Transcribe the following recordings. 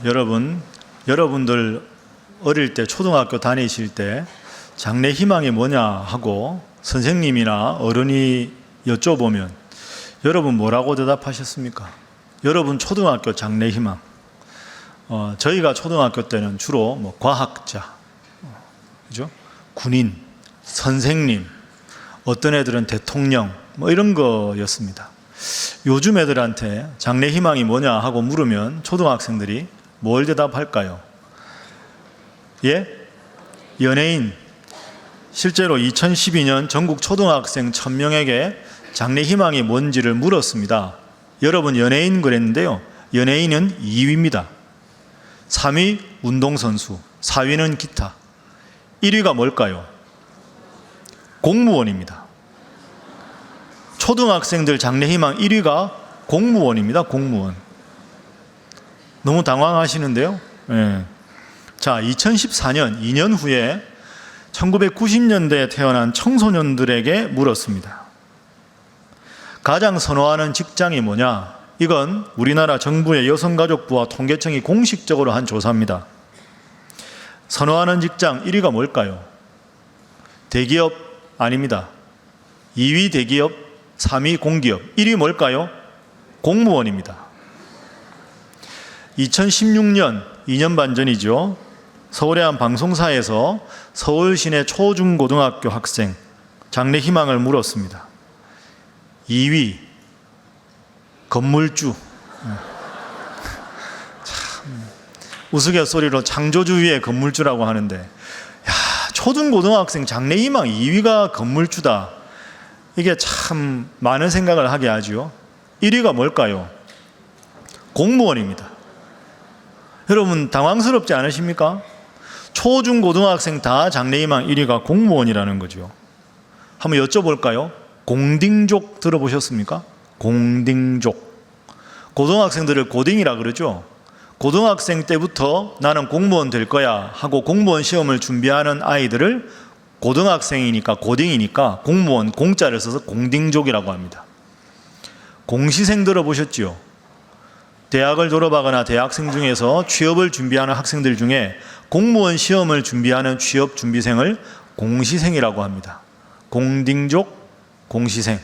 여러분들 어릴 때 초등학교 다니실 때 장래 희망이 뭐냐 하고 선생님이나 어른이 여쭤보면 여러분 뭐라고 대답하셨습니까? 여러분 초등학교 장래 희망. 저희가 초등학교 때는 주로 뭐 과학자, 그죠? 군인, 선생님, 어떤 애들은 대통령, 뭐 이런 거였습니다. 요즘 애들한테 장래 희망이 뭐냐 하고 물으면 초등학생들이 뭘 대답할까요? 예? 연예인. 실제로 2012년 전국 초등학생 1000명에게 장래 희망이 뭔지를 물었습니다. 여러분 연예인 그랬는데요. 연예인은 2위입니다. 3위 운동선수, 4위는 기타. 1위가 뭘까요? 공무원입니다. 초등학생들 장래 희망 1위가 공무원입니다. 공무원. 너무 당황하시는데요. 네. 자, 2014년 2년 후에 1990년대에 태어난 청소년들에게 물었습니다. 가장 선호하는 직장이 뭐냐? 이건 우리나라 정부의 여성가족부와 통계청이 공식적으로 한 조사입니다. 선호하는 직장 1위가 뭘까요? 대기업 아닙니다. 2위 대기업, 3위 공기업, 1위 뭘까요? 공무원입니다. 2016년 2년 반 전이죠. 서울의 한 방송사에서 서울 시내 초중고등학교 학생 장래 희망을 물었습니다. 2위 건물주. 참 우스갯소리로 창조주의의 건물주라고 하는데, 야, 초중고등학생 장래 희망 2위가 건물주다. 이게 참 많은 생각을 하게 하죠. 1위가 뭘까요? 공무원입니다. 여러분 당황스럽지 않으십니까? 초중고등학생 다 장래희망 1위가 공무원이라는 거죠. 한번 여쭤볼까요? 공딩족 들어보셨습니까? 공딩족. 고등학생들을 고딩이라 그러죠. 고등학생 때부터 나는 공무원 될 거야 하고 공무원 시험을 준비하는 아이들을 고등학생이니까 고딩이니까 공무원 공자를 써서 공딩족이라고 합니다. 공시생 들어보셨죠? 대학을 졸업하거나 대학생 중에서 취업을 준비하는 학생들 중에 공무원 시험을 준비하는 취업 준비생을 공시생이라고 합니다. 공딩족, 공시생.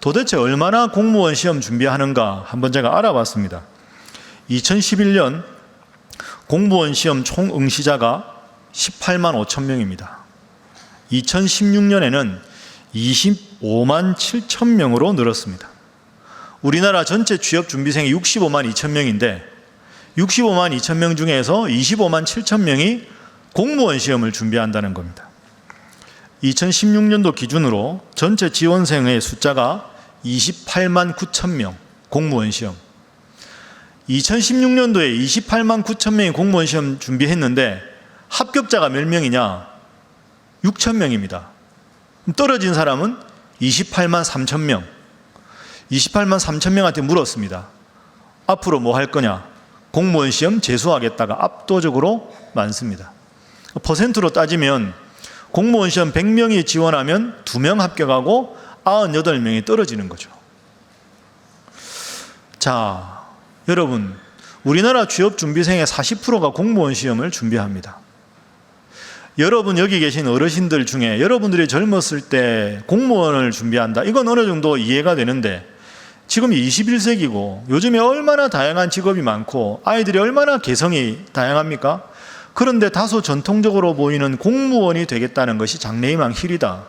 도대체 얼마나 공무원 시험 준비하는가 한번 제가 알아봤습니다. 2011년 공무원 시험 총 응시자가 18만 5천 명입니다. 2016년에는 25만 7천 명으로 늘었습니다. 우리나라 전체 취업 준비생이 65만 2천 명인데 65만 2천 명 중에서 25만 7천 명이 공무원 시험을 준비한다는 겁니다. 2016년도 기준으로 전체 지원생의 숫자가 28만 9천 명, 공무원 시험. 2016년도에 28만 9천 명이 공무원 시험 준비했는데 합격자가 몇 명이냐? 6천 명입니다. 떨어진 사람은 28만 3천 명. 28만 3천 명한테 물었습니다. 앞으로 뭐 할 거냐? 공무원 시험 재수하겠다가 압도적으로 많습니다. 퍼센트로 따지면 공무원 시험 100명이 지원하면 2명 합격하고 98명이 떨어지는 거죠. 자, 여러분, 우리나라 취업준비생의 40%가 공무원 시험을 준비합니다. 여러분 여기 계신 어르신들 중에 여러분들이 젊었을 때 공무원을 준비한다. 이건 어느 정도 이해가 되는데 지금 21세기고 요즘에 얼마나 다양한 직업이 많고 아이들이 얼마나 개성이 다양합니까? 그런데 다소 전통적으로 보이는 공무원이 되겠다는 것이 장래희망 힐이다.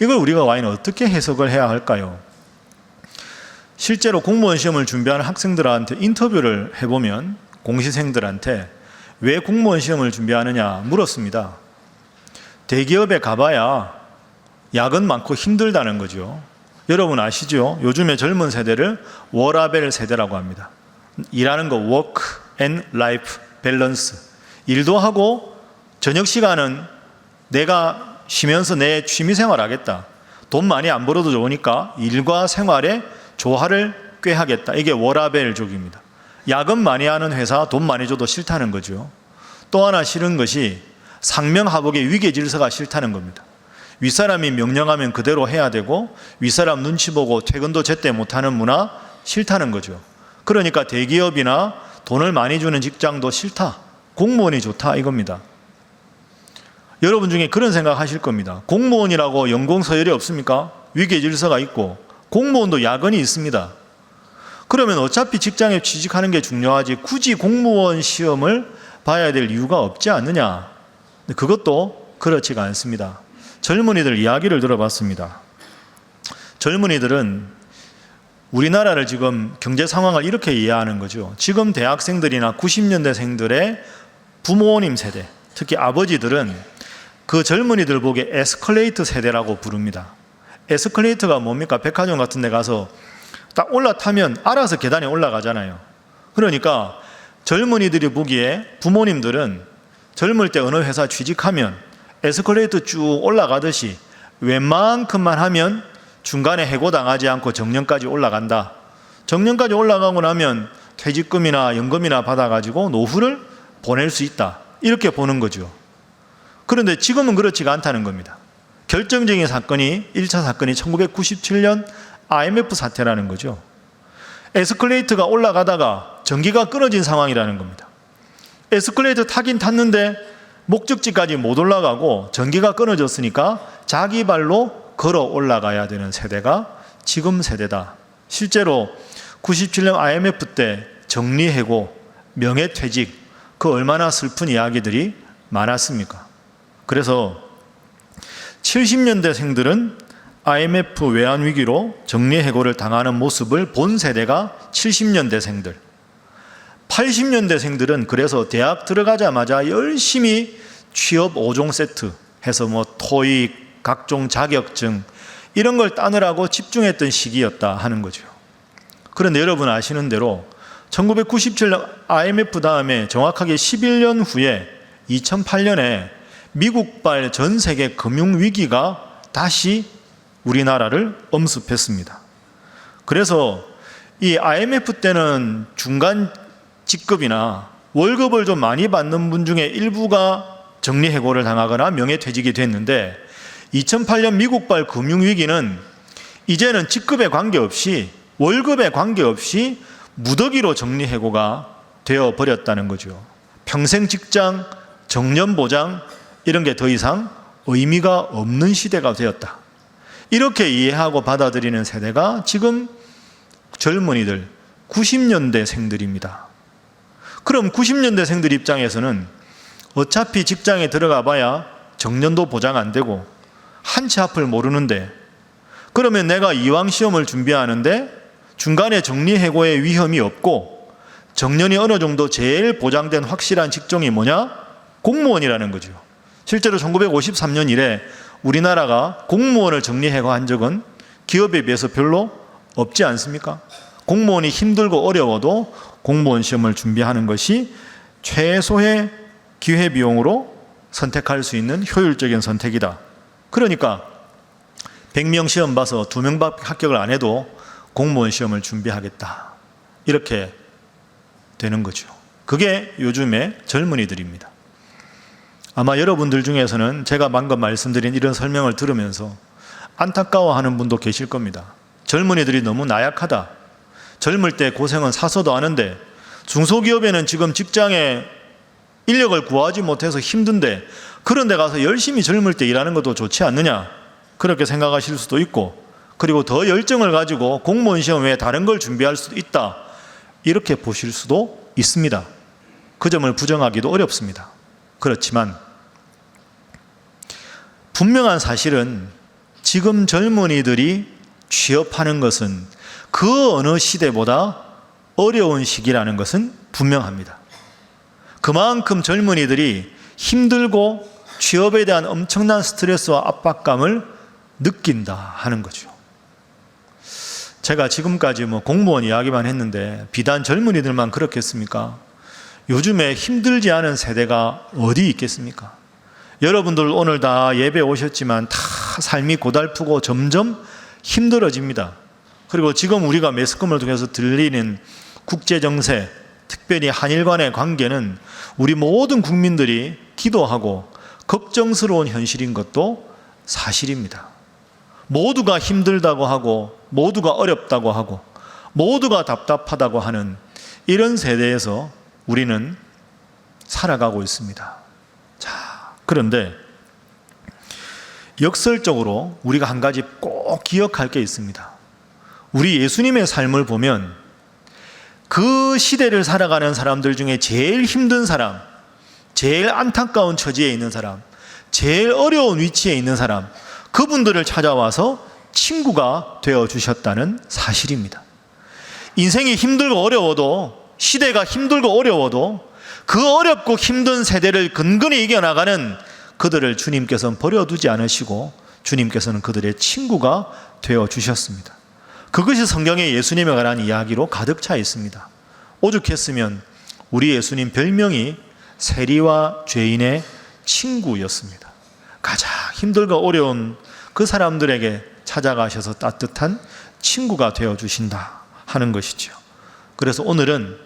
이걸 우리가 과연 어떻게 해석을 해야 할까요? 실제로 공무원 시험을 준비하는 학생들한테 인터뷰를 해보면 공시생들한테 왜 공무원 시험을 준비하느냐 물었습니다. 대기업에 가봐야 야근 많고 힘들다는 거죠. 여러분 아시죠? 요즘의 젊은 세대를 워라밸 세대라고 합니다. 일하는 거 워크 앤 라이프 밸런스. 일도 하고 저녁 시간은 내가 쉬면서 내 취미생활 하겠다. 돈 많이 안 벌어도 좋으니까 일과 생활에 조화를 꾀하겠다. 이게 워라밸족입니다. 야근 많이 하는 회사 돈 많이 줘도 싫다는 거죠. 또 하나 싫은 것이 상명하복의 위계질서가 싫다는 겁니다. 윗사람이 명령하면 그대로 해야 되고 윗사람 눈치 보고 퇴근도 제때 못하는 문화 싫다는 거죠. 그러니까 대기업이나 돈을 많이 주는 직장도 싫다. 공무원이 좋다 이겁니다. 여러분 중에 그런 생각 하실 겁니다. 공무원이라고 연공 서열이 없습니까? 위계 질서가 있고 공무원도 야근이 있습니다. 그러면 어차피 직장에 취직하는 게 중요하지 굳이 공무원 시험을 봐야 될 이유가 없지 않느냐? 그것도 그렇지가 않습니다. 젊은이들 이야기를 들어봤습니다. 젊은이들은 우리나라를 지금 경제 상황을 이렇게 이해하는 거죠. 지금 대학생들이나 90년대생들의 부모님 세대, 특히 아버지들은 그 젊은이들 보기에 에스컬레이터 세대라고 부릅니다. 에스컬레이터가 뭡니까? 백화점 같은 데 가서 딱 올라타면 알아서 계단에 올라가잖아요. 그러니까 젊은이들이 보기에 부모님들은 젊을 때 어느 회사 취직하면 에스컬레이터 쭉 올라가듯이 웬만큼만 하면 중간에 해고당하지 않고 정년까지 올라간다. 정년까지 올라가고 나면 퇴직금이나 연금이나 받아가지고 노후를 보낼 수 있다. 이렇게 보는 거죠. 그런데 지금은 그렇지가 않다는 겁니다. 결정적인 사건이 1차 사건이 1997년 IMF 사태라는 거죠. 에스컬레이터가 올라가다가 전기가 끊어진 상황이라는 겁니다. 에스컬레이터 타긴 탔는데 목적지까지 못 올라가고 전기가 끊어졌으니까 자기 발로 걸어 올라가야 되는 세대가 지금 세대다. 실제로 97년 IMF 때 정리해고, 명예퇴직, 그 얼마나 슬픈 이야기들이 많았습니까? 그래서 70년대생들은 IMF 외환위기로 정리해고를 당하는 모습을 본 세대가 70년대생들, 80년대생들은 그래서 대학 들어가자마자 열심히 취업 5종 세트 해서 토익, 각종 자격증 이런 걸 따느라고 집중했던 시기였다 하는 거죠. 그런데 여러분 아시는 대로 1997년 IMF 다음에 정확하게 11년 후에 2008년에 미국발 전 세계 금융위기가 다시 우리나라를 엄습했습니다. 그래서 이 IMF 때는 중간 직급이나 월급을 좀 많이 받는 분 중에 일부가 정리해고를 당하거나 명예퇴직이 됐는데 2008년 미국발 금융위기는 이제는 직급에 관계없이 월급에 관계없이 무더기로 정리해고가 되어버렸다는 거죠. 평생 직장, 정년보장 이런 게 더 이상 의미가 없는 시대가 되었다. 이렇게 이해하고 받아들이는 세대가 지금 젊은이들 90년대생들입니다. 그럼 90년대생들 입장에서는 어차피 직장에 들어가 봐야 정년도 보장 안 되고 한 치 앞을 모르는데 그러면 내가 이왕 시험을 준비하는데 중간에 정리해고의 위험이 없고 정년이 어느 정도 제일 보장된 확실한 직종이 뭐냐? 공무원이라는 거죠. 실제로 1953년 이래 우리나라가 공무원을 정리해고한 적은 기업에 비해서 별로 없지 않습니까? 공무원이 힘들고 어려워도 공무원 시험을 준비하는 것이 최소의 기회비용으로 선택할 수 있는 효율적인 선택이다. 그러니까 100명 시험 봐서 2명밖에 합격을 안 해도 공무원 시험을 준비하겠다. 이렇게 되는 거죠. 그게 요즘의 젊은이들입니다. 아마 여러분들 중에서는 제가 방금 말씀드린 이런 설명을 들으면서 안타까워하는 분도 계실 겁니다. 젊은이들이 너무 나약하다. 젊을 때 고생은 사서도 하는데 중소기업에는 지금 직장에 인력을 구하지 못해서 힘든데 그런 데 가서 열심히 젊을 때 일하는 것도 좋지 않느냐 그렇게 생각하실 수도 있고 그리고 더 열정을 가지고 공무원 시험 외에 다른 걸 준비할 수도 있다 이렇게 보실 수도 있습니다. 그 점을 부정하기도 어렵습니다. 그렇지만 분명한 사실은 지금 젊은이들이 취업하는 것은 그 어느 시대보다 어려운 시기라는 것은 분명합니다. 그만큼 젊은이들이 힘들고 취업에 대한 엄청난 스트레스와 압박감을 느낀다 하는 거죠. 제가 지금까지 공무원 이야기만 했는데 비단 젊은이들만 그렇겠습니까? 요즘에 힘들지 않은 세대가 어디 있겠습니까? 여러분들 오늘 다 예배 오셨지만 다 삶이 고달프고 점점 힘들어집니다. 그리고 지금 우리가 매스컴을 통해서 들리는 국제정세, 특별히 한일 간의 관계는 우리 모든 국민들이 기도하고 걱정스러운 현실인 것도 사실입니다. 모두가 힘들다고 하고 모두가 어렵다고 하고 모두가 답답하다고 하는 이런 세대에서 우리는 살아가고 있습니다. 자, 그런데 역설적으로 우리가 한 가지 꼭 기억할 게 있습니다. 우리 예수님의 삶을 보면 그 시대를 살아가는 사람들 중에 제일 힘든 사람, 제일 안타까운 처지에 있는 사람, 제일 어려운 위치에 있는 사람, 그분들을 찾아와서 친구가 되어주셨다는 사실입니다. 인생이 힘들고 어려워도, 시대가 힘들고 어려워도 그 어렵고 힘든 세대를 근근히 이겨나가는 그들을 주님께서는 버려두지 않으시고 주님께서는 그들의 친구가 되어주셨습니다. 그것이 성경에 예수님에 관한 이야기로 가득 차 있습니다. 오죽했으면 우리 예수님 별명이 세리와 죄인의 친구였습니다. 가장 힘들고 어려운 그 사람들에게 찾아가셔서 따뜻한 친구가 되어주신다 하는 것이죠. 그래서 오늘은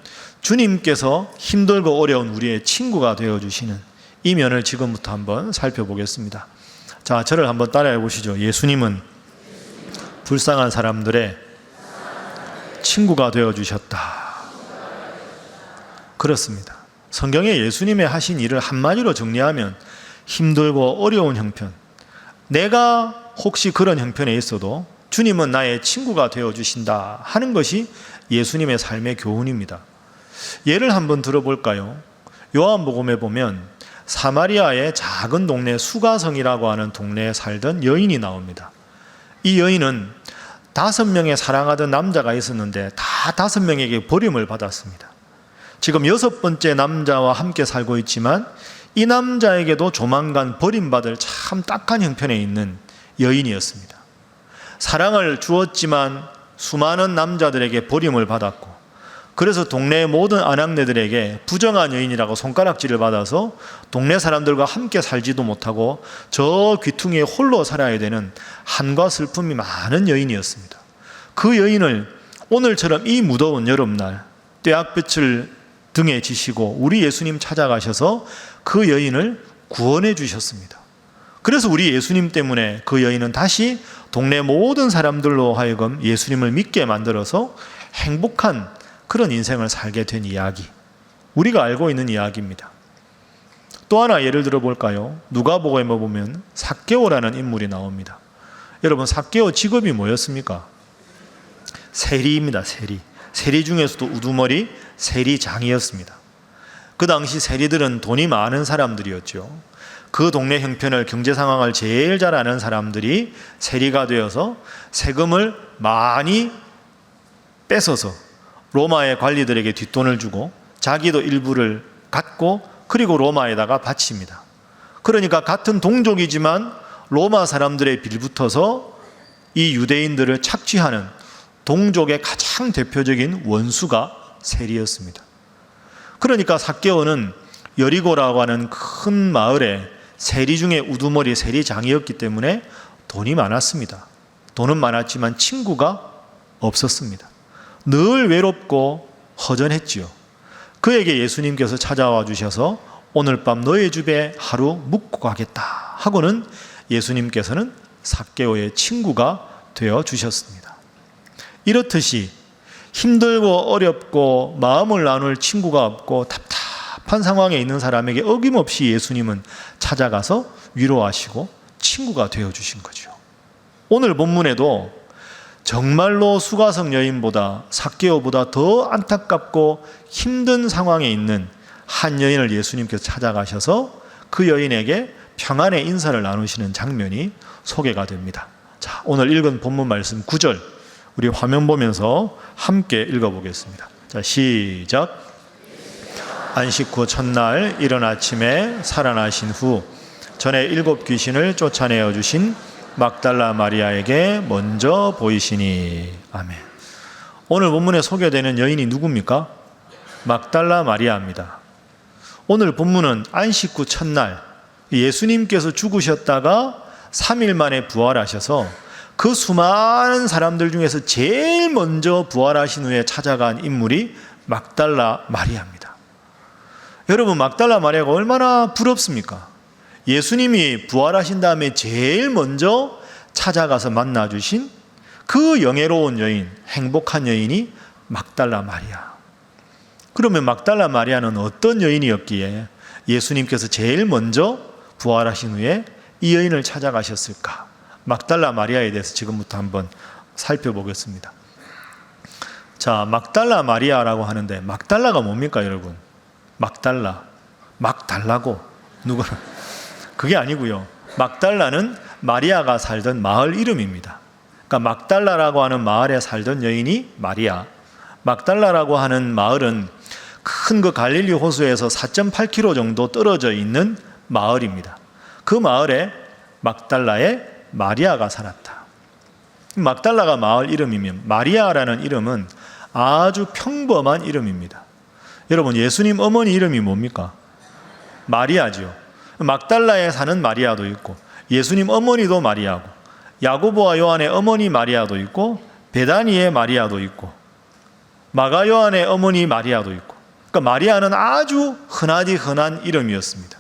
주님께서 힘들고 어려운 우리의 친구가 되어주시는 이 면을 지금부터 한번 살펴보겠습니다. 자, 저를 한번 따라해 보시죠. 예수님은 불쌍한 사람들의 친구가 되어주셨다. 그렇습니다. 성경에 예수님의 하신 일을 한마디로 정리하면 힘들고 어려운 형편, 내가 혹시 그런 형편에 있어도 주님은 나의 친구가 되어주신다 하는 것이 예수님의 삶의 교훈입니다. 예를 한번 들어볼까요? 요한복음에 보면 사마리아의 작은 동네 수가성이라고 하는 동네에 살던 여인이 나옵니다. 이 여인은 5명의 사랑하던 남자가 있었는데 다 5명에게 버림을 받았습니다. 지금 6번째 남자와 함께 살고 있지만 이 남자에게도 조만간 버림받을 참 딱한 형편에 있는 여인이었습니다. 사랑을 주었지만 수많은 남자들에게 버림을 받았고, 그래서 동네의 모든 아낙네들에게 부정한 여인이라고 손가락질을 받아서 동네 사람들과 함께 살지도 못하고 저 귀퉁이에 홀로 살아야 되는 한과 슬픔이 많은 여인이었습니다. 그 여인을 오늘처럼 이 무더운 여름날 떼약볕을 등에 지시고 우리 예수님 찾아가셔서 그 여인을 구원해 주셨습니다. 그래서 우리 예수님 때문에 그 여인은 다시 동네 모든 사람들로 하여금 예수님을 믿게 만들어서 행복한 그런 인생을 살게 된 이야기, 우리가 알고 있는 이야기입니다. 또 하나 예를 들어 볼까요? 누가복음에 보면 삭개오라는 인물이 나옵니다. 여러분, 삭개오 직업이 뭐였습니까? 세리입니다. 세리 중에서도 우두머리 세리장이었습니다. 그 당시 세리들은 돈이 많은 사람들이었죠. 그 동네 형편을, 경제 상황을 제일 잘 아는 사람들이 세리가 되어서 세금을 많이 뺏어서 로마의 관리들에게 뒷돈을 주고 자기도 일부를 갖고 그리고 로마에다가 바칩니다. 그러니까 같은 동족이지만 로마 사람들의 빌붙어서 이 유대인들을 착취하는 동족의 가장 대표적인 원수가 세리였습니다. 그러니까 삭개오는 여리고라고 하는 큰 마을에 세리 중에 우두머리 세리장이었기 때문에 돈이 많았습니다. 돈은 많았지만 친구가 없었습니다. 늘 외롭고 허전했지요. 그에게 예수님께서 찾아와 주셔서 오늘 밤 너의 집에 하루 묵고 가겠다 하고는 예수님께서는 삭개오의 친구가 되어 주셨습니다. 이렇듯이 힘들고 어렵고 마음을 나눌 친구가 없고 답답한 상황에 있는 사람에게 어김없이 예수님은 찾아가서 위로하시고 친구가 되어 주신 거죠. 오늘 본문에도 정말로 수가성 여인보다 삭개오보다 더 안타깝고 힘든 상황에 있는 한 여인을 예수님께서 찾아가셔서 그 여인에게 평안의 인사를 나누시는 장면이 소개가 됩니다. 자, 오늘 읽은 본문 말씀 9절 우리 화면 보면서 함께 읽어보겠습니다. 자, 시작. 안식 후 첫날 이른 아침에 살아나신 후 전에 7 귀신을 쫓아내어 주신 막달라 마리아에게 먼저 보이시니. 아멘. 오늘 본문에 소개되는 여인이 누굽니까? 막달라 마리아입니다. 오늘 본문은 안식 후 첫날 예수님께서 죽으셨다가 3일 만에 부활하셔서 그 수많은 사람들 중에서 제일 먼저 부활하신 후에 찾아간 인물이 막달라 마리아입니다. 여러분, 막달라 마리아가 얼마나 부럽습니까? 예수님이 부활하신 다음에 제일 먼저 찾아가서 만나주신 그 영예로운 여인, 행복한 여인이 막달라 마리아. 그러면 막달라 마리아는 어떤 여인이었기에 예수님께서 제일 먼저 부활하신 후에 이 여인을 찾아가셨을까? 막달라 마리아에 대해서 지금부터 한번 살펴보겠습니다. 자, 막달라 마리아라고 하는데 막달라가 뭡니까, 여러분? 막달라, 막 달라고 누구나 그게 아니고요. 막달라는 마리아가 살던 마을 이름입니다. 그러니까 막달라라고 하는 마을에 살던 여인이 마리아. 막달라라고 하는 마을은 큰 그 갈릴리 호수에서 4.8km 정도 떨어져 있는 마을입니다. 그 마을에 막달라의 마리아가 살았다. 막달라가 마을 이름이면 마리아라는 이름은 아주 평범한 이름입니다. 여러분, 예수님 어머니 이름이 뭡니까? 마리아죠. 막달라에 사는 마리아도 있고 예수님 어머니도 마리아고 야고보와 요한의 어머니 마리아도 있고 베다니의 마리아도 있고 마가 요한의 어머니 마리아도 있고, 그러니까 마리아는 아주 흔하디 흔한 이름이었습니다.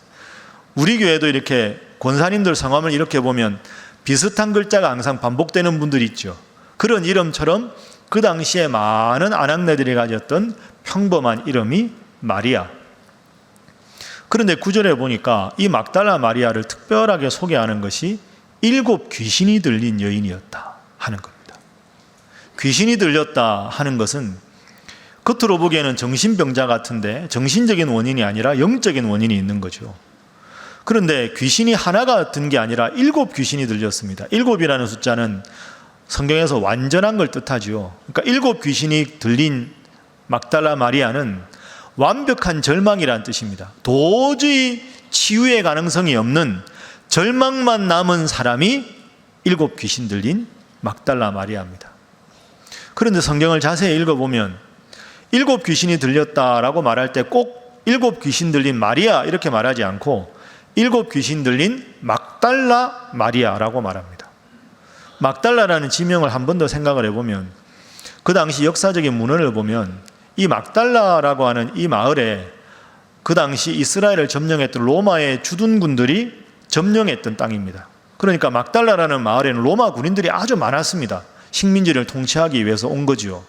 우리 교회도 이렇게 권사님들 성함을 이렇게 보면 비슷한 글자가 항상 반복되는 분들이 있죠. 그런 이름처럼 그 당시에 많은 아낙네들이 가졌던 평범한 이름이 마리아. 그런데 9절에 보니까 이 막달라 마리아를 특별하게 소개하는 것이 7 귀신이 들린 여인이었다 하는 겁니다. 귀신이 들렸다 하는 것은 겉으로 보기에는 정신병자 같은데 정신적인 원인이 아니라 영적인 원인이 있는 거죠. 그런데 귀신이 하나가 든 게 아니라 7 귀신이 들렸습니다. 7이라는 숫자는 성경에서 완전한 걸 뜻하죠. 그러니까 7 귀신이 들린 막달라 마리아는 완벽한 절망이란 뜻입니다. 도저히 치유의 가능성이 없는 절망만 남은 사람이 7 귀신 들린 막달라 마리아입니다. 그런데 성경을 자세히 읽어보면 7 귀신이 들렸다라고 말할 때 꼭 7 귀신 들린 마리아 이렇게 말하지 않고 7 귀신 들린 막달라 마리아라고 말합니다. 막달라라는 지명을 한 번 더 생각을 해보면 그 당시 역사적인 문헌을 보면 이 막달라라고 하는 이 마을에 그 당시 이스라엘을 점령했던 로마의 주둔군들이 점령했던 땅입니다. 그러니까 막달라라는 마을에는 로마 군인들이 아주 많았습니다. 식민지를 통치하기 위해서 온 거죠.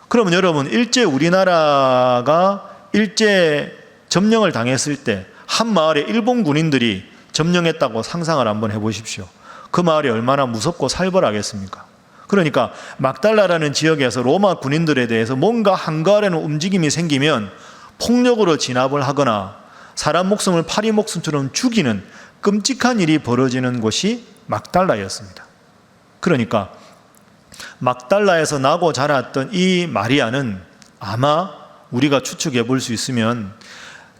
그러면 여러분, 일제 우리나라가 일제 점령을 당했을 때 한 마을에 일본 군인들이 점령했다고 상상을 한번 해보십시오. 그 마을이 얼마나 무섭고 살벌하겠습니까? 그러니까 막달라라는 지역에서 로마 군인들에 대해서 뭔가 한가하려는 움직임이 생기면 폭력으로 진압을 하거나 사람 목숨을 파리 목숨처럼 죽이는 끔찍한 일이 벌어지는 곳이 막달라였습니다. 그러니까 막달라에서 나고 자랐던 이 마리아는 아마 우리가 추측해 볼 수 있으면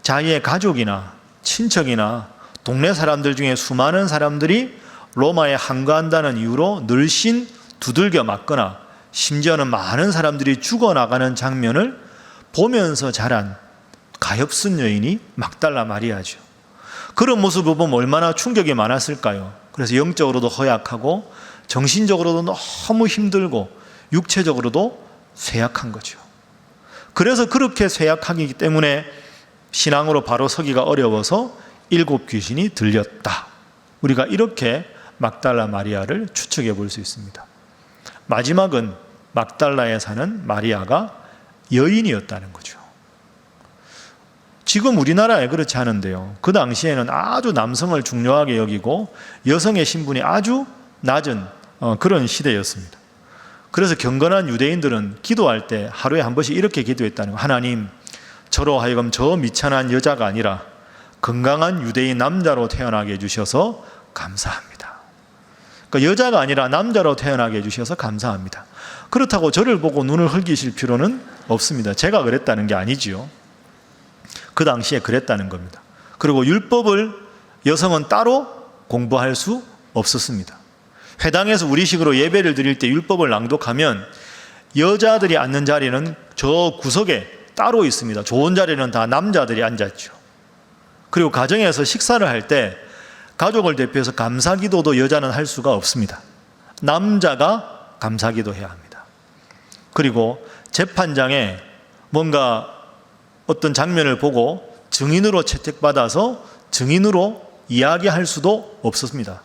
자기의 가족이나 친척이나 동네 사람들 중에 수많은 사람들이 로마에 항거한다는 이유로 늘씬 두들겨 맞거나 심지어는 많은 사람들이 죽어나가는 장면을 보면서 자란 가엾은 여인이 막달라 마리아죠. 그런 모습을 보면 얼마나 충격이 많았을까요? 그래서 영적으로도 허약하고 정신적으로도 너무 힘들고 육체적으로도 쇠약한 거죠. 그래서 그렇게 쇠약하기 때문에 신앙으로 바로 서기가 어려워서 7 귀신이 들렸다. 우리가 이렇게 막달라 마리아를 추측해 볼 수 있습니다. 마지막은 막달라에 사는 마리아가 여인이었다는 거죠. 지금 우리나라에 그렇지 않은데요. 그 당시에는 아주 남성을 중요하게 여기고 여성의 신분이 아주 낮은 그런 시대였습니다. 그래서 경건한 유대인들은 기도할 때 하루에 한 번씩 이렇게 기도했다는 거예요. 하나님, 저로 하여금 저 미천한 여자가 아니라 건강한 유대인 남자로 태어나게 해주셔서 감사합니다. 그러니까 여자가 아니라 남자로 태어나게 해주셔서 감사합니다. 그렇다고 저를 보고 눈을 흘기실 필요는 없습니다. 제가 그랬다는 게 아니지요. 그 당시에 그랬다는 겁니다. 그리고 율법을 여성은 따로 공부할 수 없었습니다. 회당에서 우리식으로 예배를 드릴 때 율법을 낭독하면 여자들이 앉는 자리는 저 구석에 따로 있습니다. 좋은 자리는 다 남자들이 앉았죠. 그리고 가정에서 식사를 할 때 가족을 대표해서 감사기도도 여자는 할 수가 없습니다. 남자가 감사기도 해야 합니다. 그리고 재판장에 뭔가 어떤 장면을 보고 증인으로 채택받아서 증인으로 이야기할 수도 없었습니다.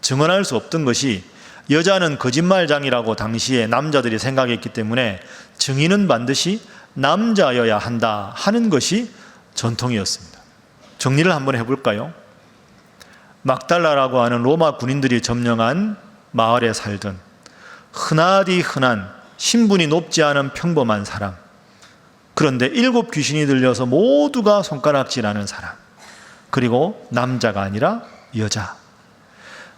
증언할 수 없던 것이 여자는 거짓말장이라고 당시에 남자들이 생각했기 때문에 증인은 반드시 남자여야 한다 하는 것이 전통이었습니다. 정리를 한번 해볼까요? 막달라라고 하는 로마 군인들이 점령한 마을에 살던 흔하디 흔한 신분이 높지 않은 평범한 사람, 그런데 7 귀신이 들려서 모두가 손가락질하는 사람, 그리고 남자가 아니라 여자.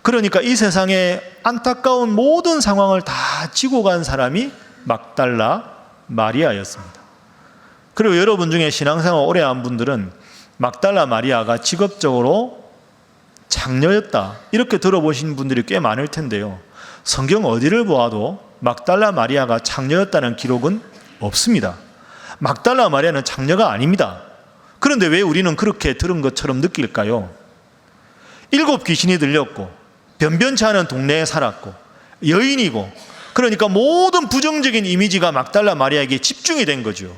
그러니까 이 세상에 안타까운 모든 상황을 다 지고 간 사람이 막달라 마리아였습니다. 그리고 여러분 중에 신앙생활 오래 한 분들은 막달라 마리아가 직업적으로 장녀였다 이렇게 들어보신 분들이 꽤 많을 텐데요, 성경 어디를 보아도 막달라 마리아가 장녀였다는 기록은 없습니다. 막달라 마리아는 장녀가 아닙니다. 그런데 왜 우리는 그렇게 들은 것처럼 느낄까요? 7 귀신이 들렸고 변변치 않은 동네에 살았고 여인이고, 그러니까 모든 부정적인 이미지가 막달라 마리아에게 집중이 된 거죠.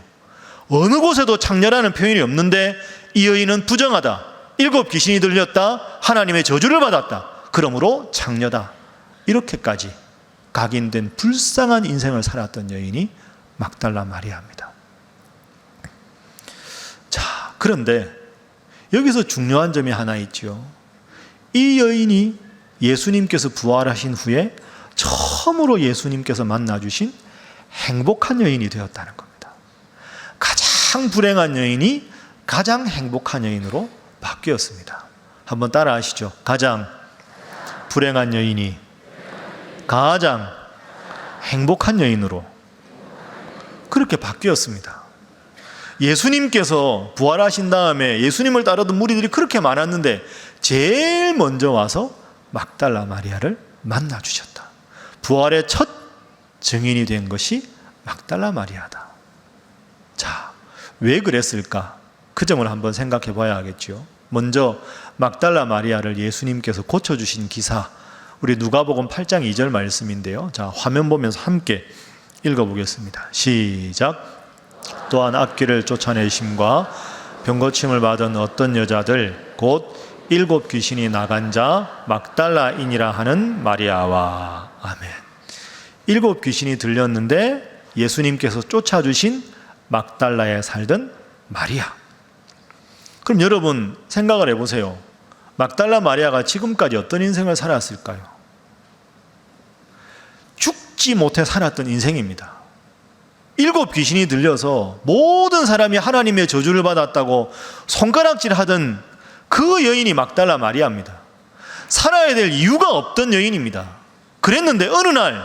어느 곳에도 장녀라는 표현이 없는데 이 여인은 부정하다, 7 귀신이 들렸다, 하나님의 저주를 받았다, 그러므로 장녀다, 이렇게까지 각인된 불쌍한 인생을 살았던 여인이 막달라 마리아입니다. 자, 그런데 여기서 중요한 점이 하나 있죠. 이 여인이 예수님께서 부활하신 후에 처음으로 예수님께서 만나주신 행복한 여인이 되었다는 겁니다. 가장 불행한 여인이 가장 행복한 여인으로 바뀌었습니다. 한번 따라 하시죠. 가장 불행한 여인이 가장 행복한 여인으로 그렇게 바뀌었습니다. 예수님께서 부활하신 다음에 예수님을 따르던 무리들이 그렇게 많았는데 제일 먼저 와서 막달라 마리아를 만나 주셨다. 부활의 첫 증인이 된 것이 막달라 마리아다. 자, 왜 그랬을까? 그 점을 한번 생각해 봐야 하겠죠. 먼저 막달라 마리아를 예수님께서 고쳐주신 기사, 우리 누가복음 8장 2절 말씀인데요. 자, 화면 보면서 함께 읽어보겠습니다. 시작. 또한 악귀를 쫓아내심과 병고침을 받은 어떤 여자들 곧 7 귀신이 나간 자 막달라인이라 하는 마리아와. 아멘. 7 귀신이 들렸는데 예수님께서 쫓아주신 막달라에 살던 마리아. 그럼 여러분 생각을 해보세요. 막달라 마리아가 지금까지 어떤 인생을 살았을까요? 죽지 못해 살았던 인생입니다. 7 귀신이 들려서 모든 사람이 하나님의 저주를 받았다고 손가락질하던 그 여인이 막달라 마리아입니다. 살아야 될 이유가 없던 여인입니다. 그랬는데 어느 날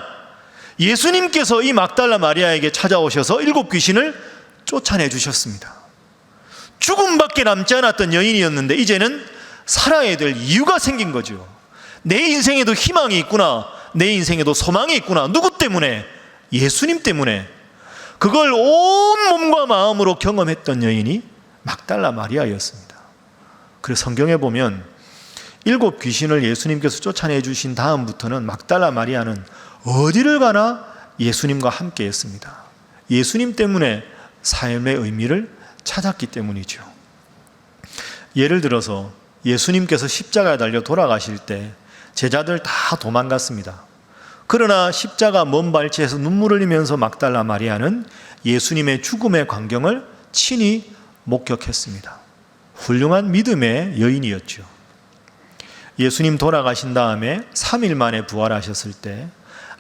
예수님께서 이 막달라 마리아에게 찾아오셔서 7 귀신을 쫓아내 주셨습니다. 죽음밖에 남지 않았던 여인이었는데 이제는 살아야 될 이유가 생긴 거죠. 내 인생에도 희망이 있구나, 내 인생에도 소망이 있구나. 누구 때문에? 예수님 때문에. 그걸 온 몸과 마음으로 경험했던 여인이 막달라 마리아였습니다. 그래서 성경에 보면 7 귀신을 예수님께서 쫓아내 주신 다음부터는 막달라 마리아는 어디를 가나 예수님과 함께 했습니다. 예수님 때문에 삶의 의미를 찾았기 때문이죠. 예를 들어서 예수님께서 십자가에 달려 돌아가실 때 제자들 다 도망갔습니다. 그러나 십자가 먼 발치에서 눈물을 흘리면서 막달라 마리아는 예수님의 죽음의 광경을 친히 목격했습니다. 훌륭한 믿음의 여인이었죠. 예수님 돌아가신 다음에 3일 만에 부활하셨을 때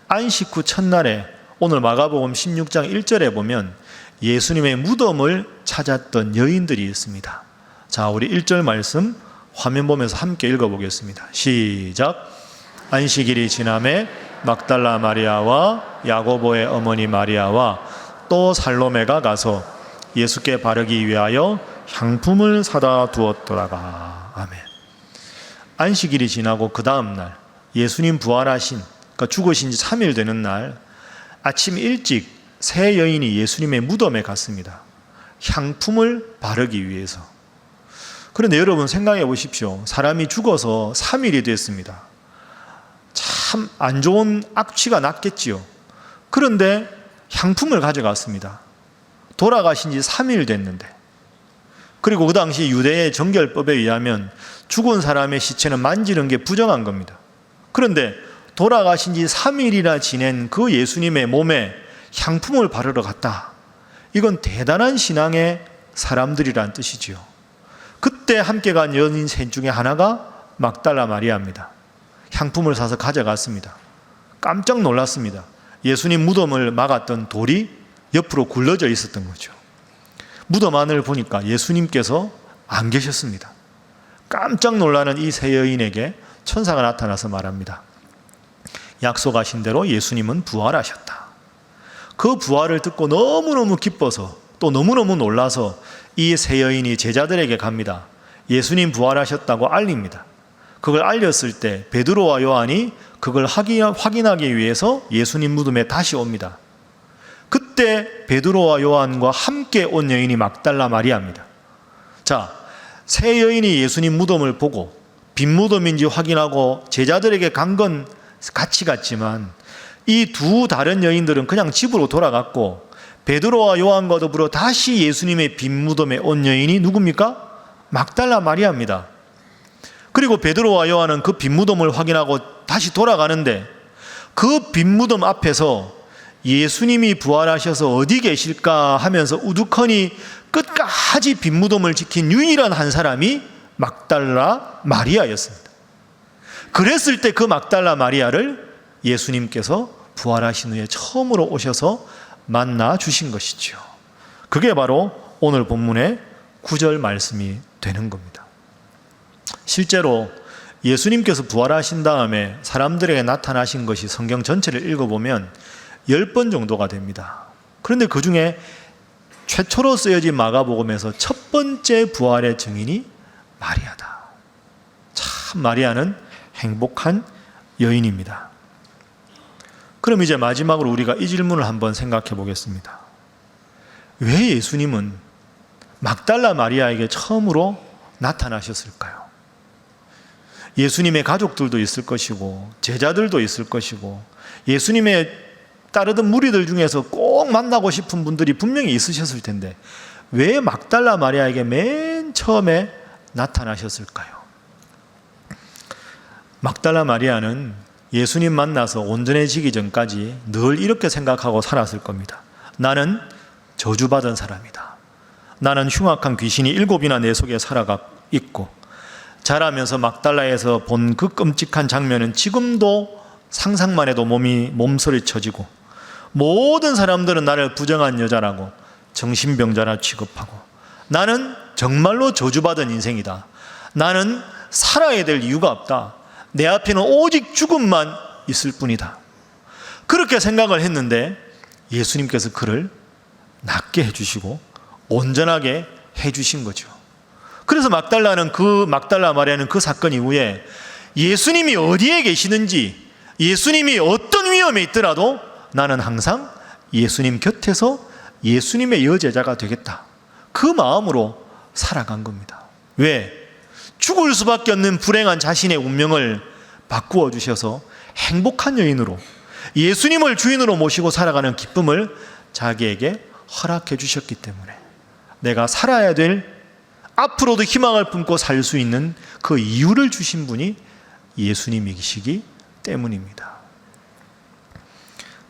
안식 후 첫날에 오늘 마가복음 16장 1절에 보면 예수님의 무덤을 찾았던 여인들이 있습니다. 자, 우리 1절 말씀 화면 보면서 함께 읽어보겠습니다. 시작. 안식일이 지남에 막달라 마리아와 야고보의 어머니 마리아와 또 살로메가 가서 예수께 바르기 위하여 향품을 사다 두었더라가. 아멘. 안식일이 지나고 그 다음 날 예수님 부활하신, 그러니까 죽으신 지 3일 되는 날 아침 일찍 세 여인이 예수님의 무덤에 갔습니다. 향품을 바르기 위해서. 그런데 여러분 생각해 보십시오. 사람이 죽어서 3일이 됐습니다. 참 안 좋은 악취가 났겠지요. 그런데 향품을 가져갔습니다. 돌아가신 지 3일 됐는데. 그리고 그 당시 유대의 정결법에 의하면 죽은 사람의 시체는 만지는 게 부정한 겁니다. 그런데 돌아가신 지 3일이나 지낸 그 예수님의 몸에 향품을 바르러 갔다. 이건 대단한 신앙의 사람들이란 뜻이지요. 그때 함께 간 연인 셋 중에 하나가 막달라 마리아입니다. 향품을 사서 가져갔습니다. 깜짝 놀랐습니다. 예수님 무덤을 막았던 돌이 옆으로 굴러져 있었던 거죠. 무덤 안을 보니까 예수님께서 안 계셨습니다. 깜짝 놀라는 이 세 여인에게 천사가 나타나서 말합니다. 약속하신 대로 예수님은 부활하셨다. 그 부활을 듣고 너무너무 기뻐서 또 너무너무 놀라서 이 세 여인이 제자들에게 갑니다. 예수님 부활하셨다고 알립니다. 그걸 알렸을 때 베드로와 요한이 그걸 확인하기 위해서 예수님 무덤에 다시 옵니다. 그때 베드로와 요한과 함께 온 여인이 막달라 마리아입니다. 자, 세 여인이 예수님 무덤을 보고 빈 무덤인지 확인하고 제자들에게 간 건 같이 갔지만 이 두 다른 여인들은 그냥 집으로 돌아갔고 베드로와 요한과 더불어 다시 예수님의 빈 무덤에 온 여인이 누굽니까? 막달라 마리아입니다. 그리고 베드로와 요한은 그 빈 무덤을 확인하고 다시 돌아가는데 그 빈 무덤 앞에서 예수님이 부활하셔서 어디 계실까 하면서 우두커니 끝까지 빈 무덤을 지킨 유일한 한 사람이 막달라 마리아였습니다. 그랬을 때 그 막달라 마리아를 예수님께서 부활하신 후에 처음으로 오셔서 만나 주신 것이죠. 그게 바로 오늘 본문의 9절 말씀이 되는 겁니다. 실제로 예수님께서 부활하신 다음에 사람들에게 나타나신 것이 성경 전체를 읽어보면 10번 정도가 됩니다. 그런데 그 중에 최초로 쓰여진 마가복음에서 첫 번째 부활의 증인이 마리아다. 참 마리아는 행복한 여인입니다. 그럼 이제 마지막으로 우리가 이 질문을 한번 생각해 보겠습니다. 왜 예수님은 막달라 마리아에게 처음으로 나타나셨을까요? 예수님의 가족들도 있을 것이고 제자들도 있을 것이고 예수님의 따르던 무리들 중에서 꼭 만나고 싶은 분들이 분명히 있으셨을 텐데 왜 막달라 마리아에게 맨 처음에 나타나셨을까요? 막달라 마리아는 예수님 만나서 온전해지기 전까지 늘 이렇게 생각하고 살았을 겁니다. 나는 저주받은 사람이다. 나는 흉악한 귀신이 7이나 내 속에 살아가 있고 자라면서 막달라에서 본 그 끔찍한 장면은 지금도 상상만 해도 몸서리 쳐지고 모든 사람들은 나를 부정한 여자라고 정신병자라 취급하고 나는 정말로 저주받은 인생이다. 나는 살아야 될 이유가 없다. 내 앞에는 오직 죽음만 있을 뿐이다. 그렇게 생각을 했는데 예수님께서 그를 낫게 해주시고 온전하게 해주신 거죠. 그래서 막달라 마리아는 그 사건 이후에 예수님이 어디에 계시는지 예수님이 어떤 위험에 있더라도 나는 항상 예수님 곁에서 예수님의 여제자가 되겠다. 그 마음으로 살아간 겁니다. 왜? 죽을 수밖에 없는 불행한 자신의 운명을 바꾸어 주셔서 행복한 여인으로 예수님을 주인으로 모시고 살아가는 기쁨을 자기에게 허락해 주셨기 때문에 내가 살아야 될 앞으로도 희망을 품고 살 수 있는 그 이유를 주신 분이 예수님이시기 때문입니다.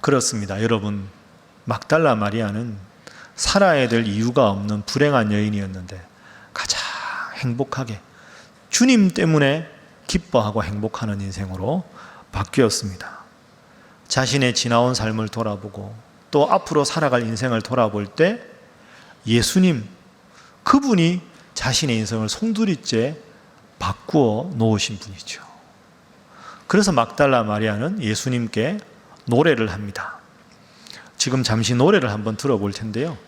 그렇습니다. 여러분, 막달라 마리아는 살아야 될 이유가 없는 불행한 여인이었는데 가장 행복하게 주님 때문에 기뻐하고 행복하는 인생으로 바뀌었습니다. 자신의 지나온 삶을 돌아보고 또 앞으로 살아갈 인생을 돌아볼 때 예수님, 그분이 자신의 인생을 송두리째 바꾸어 놓으신 분이죠. 그래서 막달라 마리아는 예수님께 노래를 합니다. 지금 잠시 노래를 한번 들어볼 텐데요.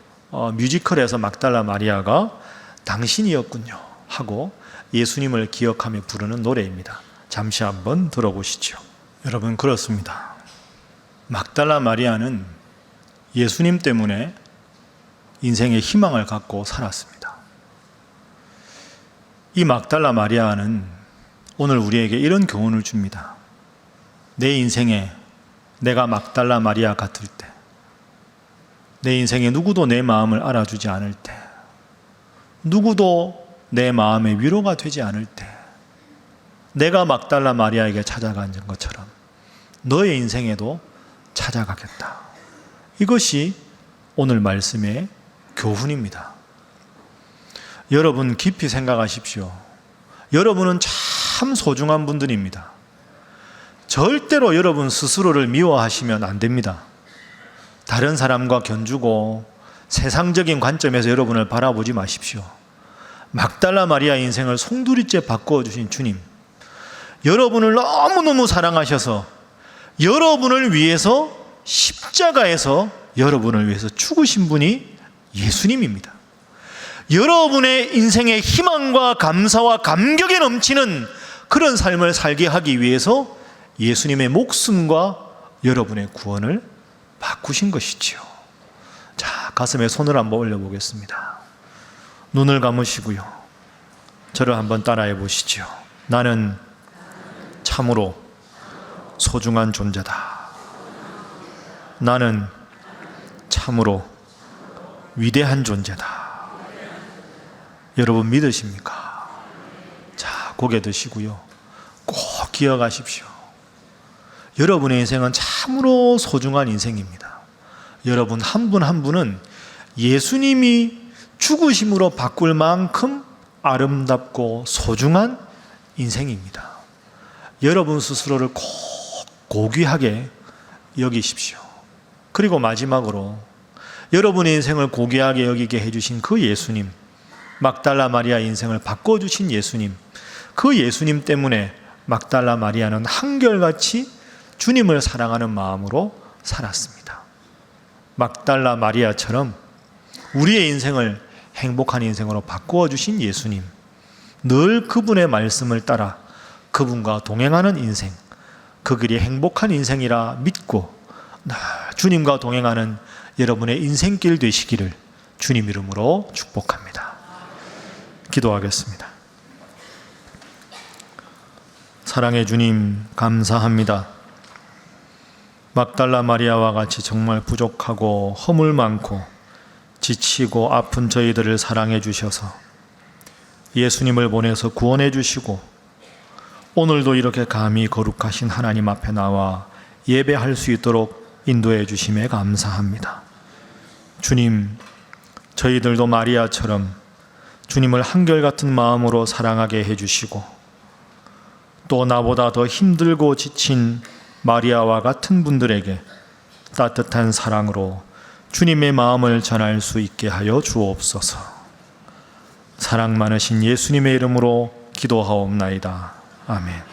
뮤지컬에서 막달라 마리아가 당신이었군요 하고 예수님을 기억하며 부르는 노래입니다. 잠시 한번 들어보시죠. 여러분, 그렇습니다. 막달라 마리아는 예수님 때문에 인생의 희망을 갖고 살았습니다. 이 막달라 마리아는 오늘 우리에게 이런 교훈을 줍니다. 내 인생에 내가 막달라 마리아 같을 때, 내 인생에 누구도 내 마음을 알아주지 않을 때, 누구도 내 마음의 위로가 되지 않을 때 내가 막달라 마리아에게 찾아간 것처럼 너의 인생에도 찾아가겠다. 이것이 오늘 말씀의 교훈입니다. 여러분 깊이 생각하십시오. 여러분은 참 소중한 분들입니다. 절대로 여러분 스스로를 미워하시면 안 됩니다. 다른 사람과 견주고 세상적인 관점에서 여러분을 바라보지 마십시오. 막달라 마리아 인생을 송두리째 바꿔주신 주님, 여러분을 너무너무 사랑하셔서 여러분을 위해서 십자가에서 여러분을 위해서 죽으신 분이 예수님입니다. 여러분의 인생의 희망과 감사와 감격에 넘치는 그런 삶을 살게 하기 위해서 예수님의 목숨과 여러분의 구원을 바꾸신 것이지요. 자, 가슴에 손을 한번 올려보겠습니다. 눈을 감으시고요. 저를 한번 따라해 보시죠. 나는 참으로 소중한 존재다. 나는 참으로 위대한 존재다. 여러분 믿으십니까? 자, 고개 드시고요. 꼭 기억하십시오. 여러분의 인생은 참으로 소중한 인생입니다. 여러분 한 분 한 분은 예수님이 죽으심으로 바꿀 만큼 아름답고 소중한 인생입니다. 여러분 스스로를 꼭 고귀하게 여기십시오. 그리고 마지막으로 여러분의 인생을 고귀하게 여기게 해주신 그 예수님, 막달라 마리아 인생을 바꿔주신 예수님, 그 예수님 때문에 막달라 마리아는 한결같이 주님을 사랑하는 마음으로 살았습니다. 막달라 마리아처럼 우리의 인생을 행복한 인생으로 바꾸어 주신 예수님, 늘 그분의 말씀을 따라 그분과 동행하는 인생, 그 길이 행복한 인생이라 믿고 늘 주님과 동행하는 여러분의 인생길 되시기를 주님 이름으로 축복합니다. 기도하겠습니다. 사랑의 주님, 감사합니다. 막달라 마리아와 같이 정말 부족하고 허물 많고 지치고 아픈 저희들을 사랑해 주셔서 예수님을 보내서 구원해 주시고 오늘도 이렇게 감히 거룩하신 하나님 앞에 나와 예배할 수 있도록 인도해 주심에 감사합니다. 주님, 저희들도 마리아처럼 주님을 한결같은 마음으로 사랑하게 해주시고 또 나보다 더 힘들고 지친 마리아와 같은 분들에게 따뜻한 사랑으로 주님의 마음을 전할 수 있게 하여 주옵소서. 사랑 많으신 예수님의 이름으로 기도하옵나이다. 아멘.